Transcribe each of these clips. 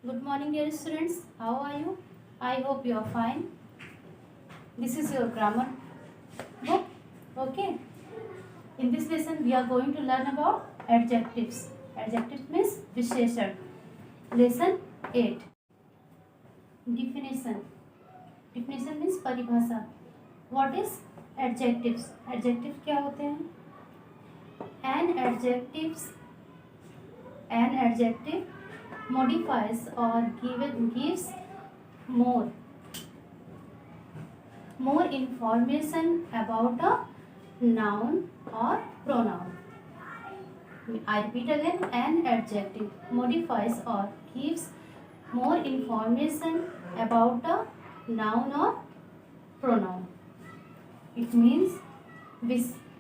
Good morning, dear students. How are you? I hope you are fine. This is your grammar book. Okay. In this lesson, we are going to learn about adjectives. Adjectives means विशेषण. Lesson 8. Definition. Definition means परिभाषा. What is adjectives? Adjectives क्या होते हैं? An adjective modifies or gives more information about a noun or pronoun. I repeat again, an adjective modifies or gives more information about a noun or pronoun. It means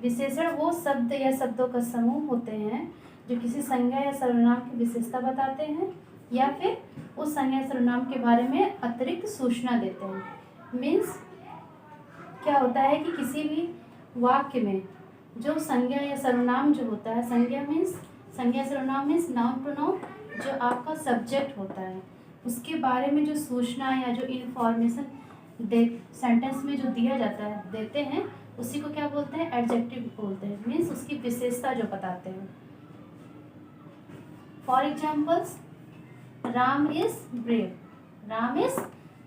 विशेषण वो शब्द या शब्दों का समूह होते हैं जो किसी संज्ञा या सर्वनाम की विशेषता बताते हैं या फिर उस संज्ञा या सर्वनाम के बारे में अतिरिक्त सूचना देते हैं। मीन्स क्या होता है कि किसी भी वाक्य में जो संज्ञा या सर्वनाम जो होता है, संज्ञा सर्वनाम मीन्स नाउन प्रोनाउन, जो आपका सब्जेक्ट होता है उसके बारे में जो सूचना या जो इन्फॉर्मेशन सेंटेंस में जो दिया जाता है देते हैं, उसी को क्या बोलते हैं? एडजेक्टिव बोलते हैं। मीन्स उसकी विशेषता जो बताते हैं। For examples, Ram is brave. Ram is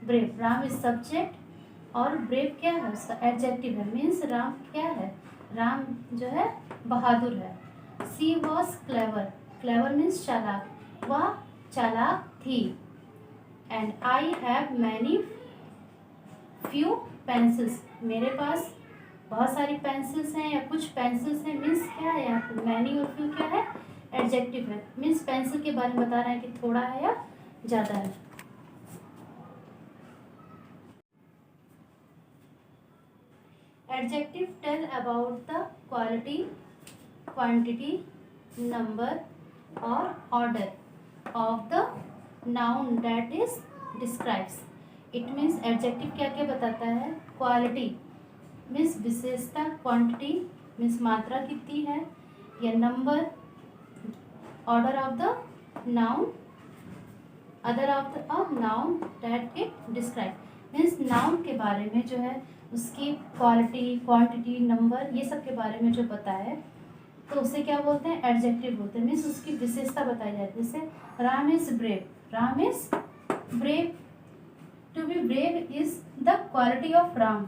brave, Ram is subject और ब्रेव क्या है? उसका एडजेक्टिव है। मीन्स राम क्या है? राम जो है बहादुर है। सी वॉज क्लेवर। क्लेवर मीन्स चालाक, वह चालाक थी। And I have many few pencils. मेरे पास बहुत सारी पेंसिल्स हैं या कुछ पेंसिल्स हैं। मीन्स क्या है यहाँ पे? मैनी और फ्यू क्या है? एडजेक्टिव है। मीन्स पेंसिल के बारे में बता रहा है कि थोड़ा है या ज़्यादा है। Adjective tell about the quality, quantity, number और order of the noun that is describes. It means adjective क्या क्या बताता है? क्वालिटी मीन्स विशेषता, क्वांटिटी मीन्स मात्रा कितनी है, या number, order of the noun, other of the noun that it describe. Means noun के बारे में जो है उसकी क्वालिटी, क्वांटिटी, नंबर, ये सब के बारे में जो बताए तो उसे क्या बोलते हैं? एडजेक्टिव बोलते हैं। मीन्स उसकी विशेषता बताई जाती है। जैसे Ram is brave. Ram is brave. To be brave is the quality of Ram.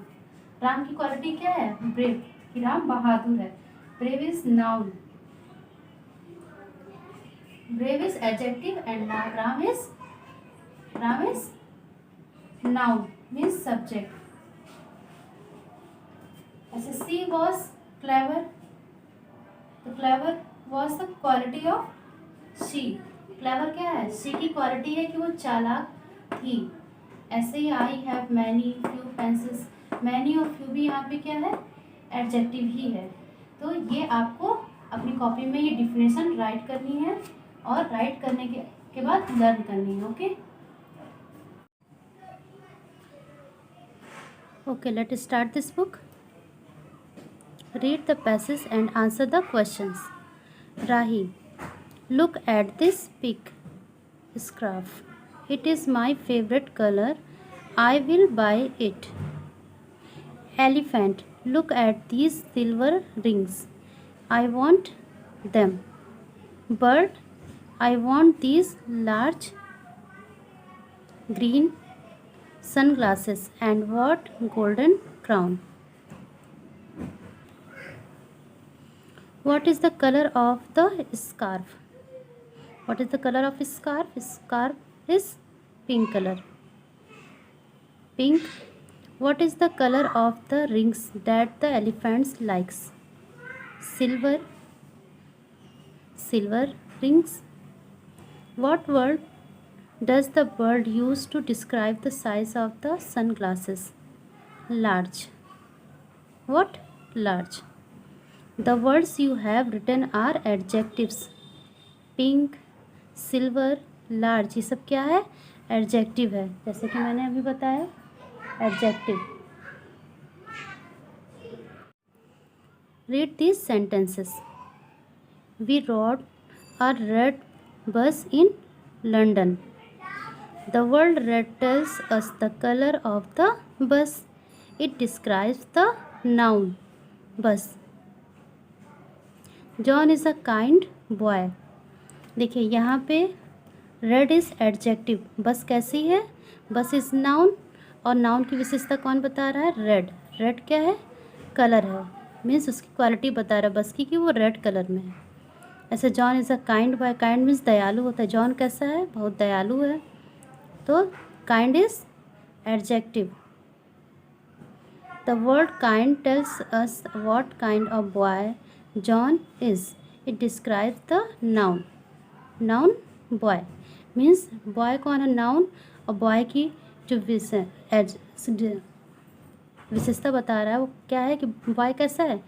Ram की क्वालिटी क्या है? ब्रेव, कि राम बहादुर है। Brave is noun, brave is adjective and Ram is noun means subject. ऐसे सी वॉज क्लेवर, तो clever was the quality of she. Clever क्या है? शी की क्वालिटी है कि वो चालाक थी। ऐसे ही I have many few pencils. Many और फ्यू भी यहाँ पे क्या है? एडजेक्टिव ही है। तो ये आपको अपनी कॉपी में ये डिफिनेशन राइट करनी है और राइट करने के बाद लर्न करनी है। Okay, let start this book. Read the passage and answer the questions. Rahi, look at this pig scarf. It is my favorite color. I will buy it. Elephant, look at these silver rings. I want them. Bird, I want these large green sunglasses and what golden crown. What is the color of the scarf? What is the color of scarf? Scarf is pink color. Pink. What is the color of the rings that the elephants likes? Silver. Silver rings. What word does the bird use to describe the size of the sunglasses? Large. What? Large. The words you have written are adjectives. Pink, silver, large, ये सब क्या है? Adjective है, जैसे कि मैंने अभी बताया adjective. Read these sentences. We rode a red bus in London. The word red tells us the color of the bus. It describes the noun bus. John is a kind boy. देखिए यहाँ पे red is adjective, बस कैसी है, बस is noun, और noun की विशेषता कौन बता रहा है, रेड। रेड क्या है, कलर है, मीन्स उसकी क्वालिटी बता रहा है बस की कि वो रेड कलर में है। ऐसे John is a kind boy, kind means दयालु होता है, जॉन कैसा है, बहुत दयालु है, तो kind is adjective. The word kind tells us what kind of boy John is. It describes the noun, noun boy means boy कौन है, नाउन, और बॉय की जो विशेषता बता रहा है वो क्या है कि बॉय कैसा है,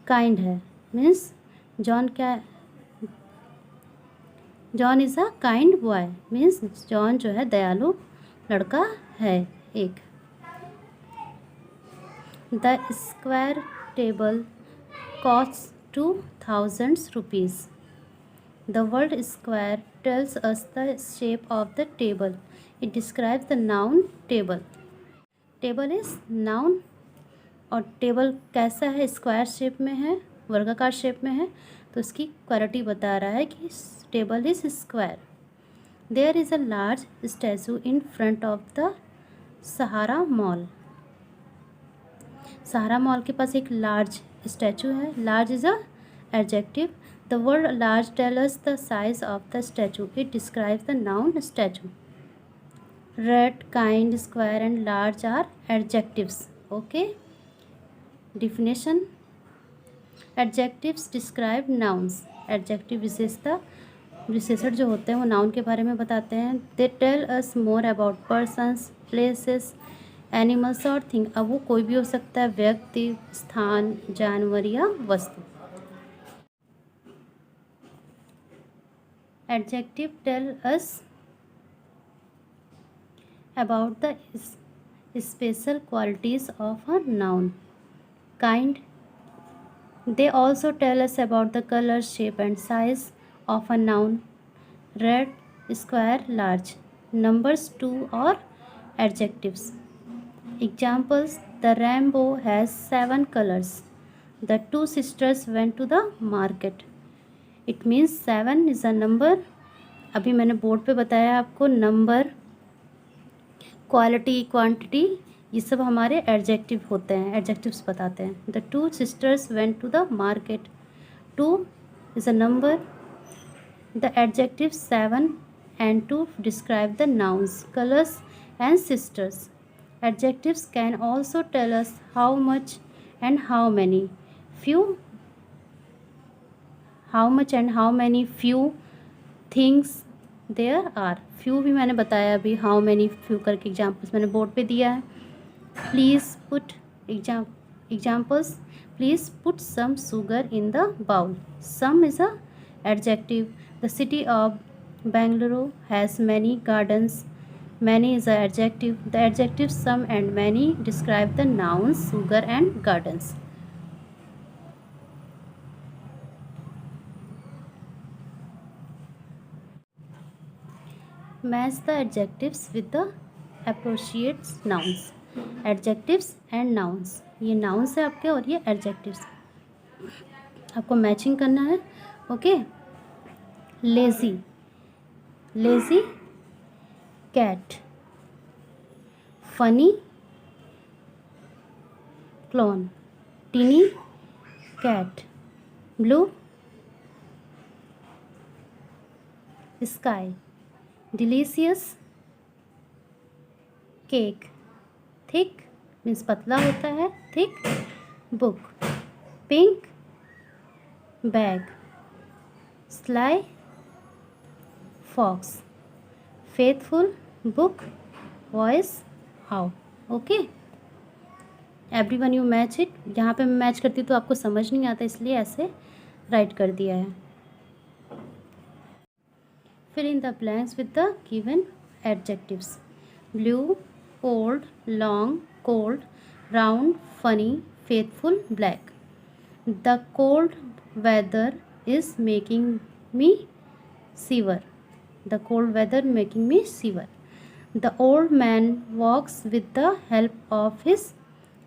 काइंड है, मीन्स जॉन क्या है, John is a kind boy means John जो है दयालु लड़का है एक। The square table cost 2000 rupees. The word square tells us the shape of the table. It describes the noun table. Table is noun, और table कैसा है, square shape में है, वर्गाकार शेप में है, तो उसकी क्वालिटी बता रहा है कि table is square. There is a large statue in front of the Sahara mall. Sahara mall के पास एक लार्ज स्टैचू है, large is a adjective. The word large tells us the size of the statue. It describes the noun statue. Red, kind, square and large are adjectives. Okay. Definition. Adjectives describe nouns. Adjective विशेषण जो होते हैं वो noun के बारे में बताते हैं। They tell us more about persons, places, animals और things. अब वो कोई भी हो सकता है, व्यक्ति, स्थान, जानवर या वस्तु। Adjective tell us about the special qualities of a noun. Kind. They also tell us about the color, shape and size of a noun. Red, square, large. Numbers 2 or adjectives. Examples. The rainbow has 7 colors. The two sisters went to the market. It means 7 is a number. अभी मैंने board पे बताया आपको, number, quality, quantity, ये सब हमारे adjective होते हैं, एडजेक्टिव्स बताते हैं। The two sisters went to the market, 2 is a number. The adjective 7 and 2 describe the nouns, colors and sisters. Adjectives can also tell us how much and how many. How much and how many few things there are. few भी मैंने बताया अभी, how many few करके examples मैंने board पे दिया है। Please put examples. Please put some sugar in the bowl. Some is a adjective. The city of Bangalore has many gardens. Many is a adjective. The adjectives some and many describe the nouns sugar and gardens. Match the adjectives with the appropriate nouns. Adjectives and nouns, ये nouns है आपके और ये adjectives, आपको matching करना है। Okay. Lazy, lazy cat. Funny clown. Tiny cat. Blue sky. Delicious cake. Thick means पतला होता है, thick book. Pink bag. Sly fox. Faithful book. Wise owl. Okay, everyone you match it. यहाँ पे मैं match करती हूँ तो आपको समझ नहीं आता, इसलिए ऐसे राइट कर दिया है। Fill in the blanks with the given adjectives. Blue, old, long, cold, round, funny, faithful, black. The cold weather is making me shiver. The cold weather making me shiver. The old man walks with the help of his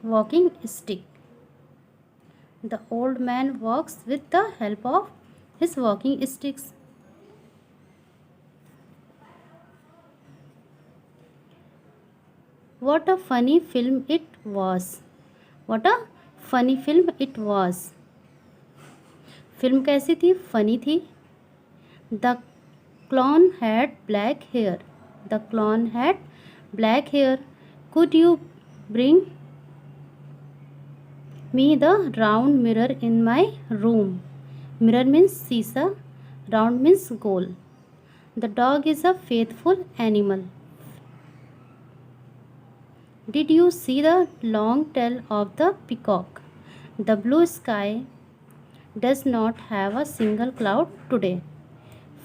walking stick. The old man walks with the help of his walking sticks. What a funny film it was. What a funny film it was. Film कैसी थी? Funny थी. The clown had black hair. The clown had black hair. Could you bring me the round mirror in my room? Mirror means शीशा. Round means goal. The dog is a faithful animal. Did you see the long tail of the peacock? The blue sky does not have a single cloud today.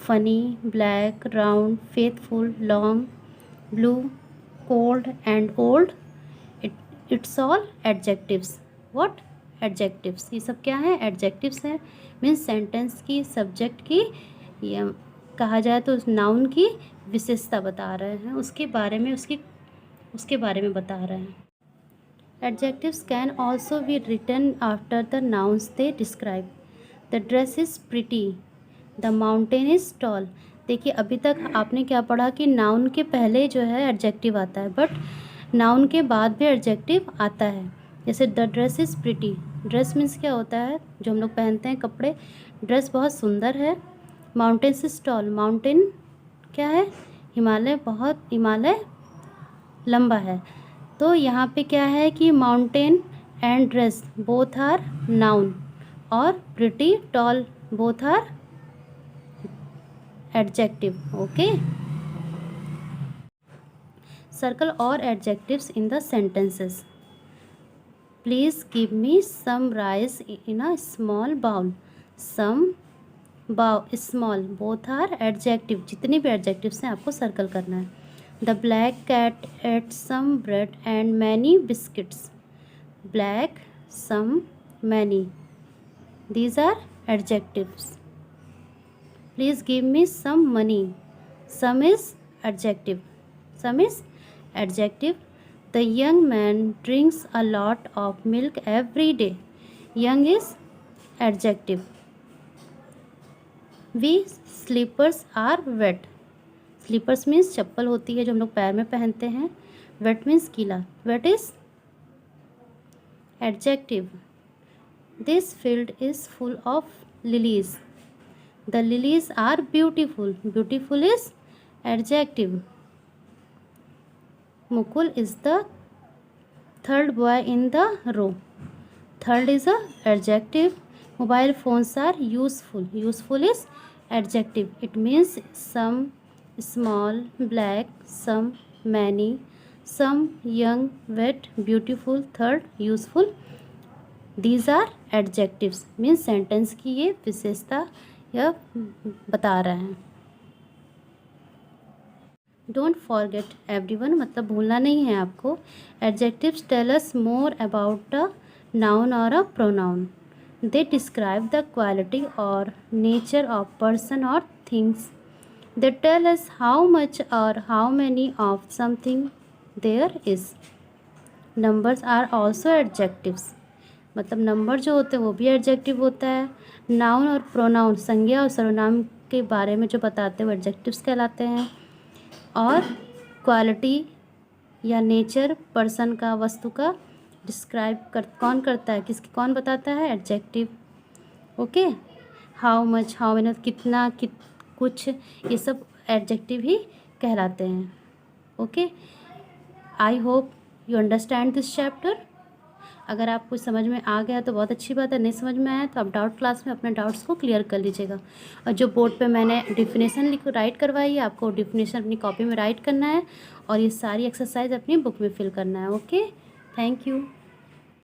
Funny, black, round, faithful, long, blue, cold and old. It's all adjectives. What? Adjectives. ये सब क्या है? Adjectives हैं. Means sentence की, subject की, या कहा जाए तो नाउन की विशेषता बता रहे हैं, उसके बारे में बता रहे हैं. Adjectives can also be written after the nouns they describe. The dress is pretty. The mountain is tall. देखिए अभी तक आपने क्या पढ़ा कि नाउन के पहले जो है एडजेक्टिव आता है, बट नाउन के बाद भी एडजेक्टिव आता है. जैसे the dress is pretty. Dress means क्या होता है? जो हम लोग पहनते हैं कपड़े. ड्रेस बहुत सुंदर है. Mountain is tall. माउंटेन क्या है? हिमालय लंबा है. तो यहाँ पे क्या है कि mountain and dress both are noun और pretty, tall both are adjective. Okay. Circle और adjectives in the sentences. Please give me some rice in a small bowl. Some, small both are adjective. जितने भी adjectives हैं आपको circle करना है. The black cat ate some bread and many biscuits. Black, some, many. These are adjectives. Please give me some money. Some is adjective. Some is adjective. The young man drinks a lot of milk every day. Young is adjective. His slippers are wet. Slippers means चप्पल होती है जो हम लोग पैर में पहनते हैं. वेट मीन्स गीला. Wet is adjective. This field is full of lilies. The lilies are beautiful. Beautiful is adjective. Mukul is the third boy in the row. Third is a adjective. Mobile phones are useful. Useful is adjective. It means some, small, black, some, many, some, young, wet, beautiful, third, useful. These are adjectives. Means sentence की ये विशेषता यह बता रहे हैं. Don't forget everyone मतलब भूलना नहीं है आपको. Adjectives tell us more about a noun और a pronoun. They describe the quality और नेचर ऑफ पर्सन और things. They tell us how much or how many of something there is. Numbers are also adjectives. मतलब number जो होते हैं वो भी adjective होता है. नाउन और प्रोनाउन संज्ञा और सर्वनाम के बारे में जो बताते हैं वो एडजेक्टिव्स कहलाते हैं. और क्वालिटी या नेचर पर्सन का, वस्तु का डिस्क्राइब कौन करता है, कौन बताता है? Adjective. Okay. How much, how many, कितना, कुछ, ये सब एडजेक्टिव ही कहलाते हैं. Okay. I hope you understand this chapter. अगर आपको समझ में आ गया तो बहुत अच्छी बात है. नहीं समझ में आया तो आप डाउट क्लास में अपने डाउट्स को क्लियर कर लीजिएगा. और जो बोर्ड पे मैंने डिफिनेशन राइट करवाई है, आपको डिफिनेशन अपनी कॉपी में राइट करना है और ये सारी एक्सरसाइज अपनी बुक में फिल करना है. ओके. Thank you.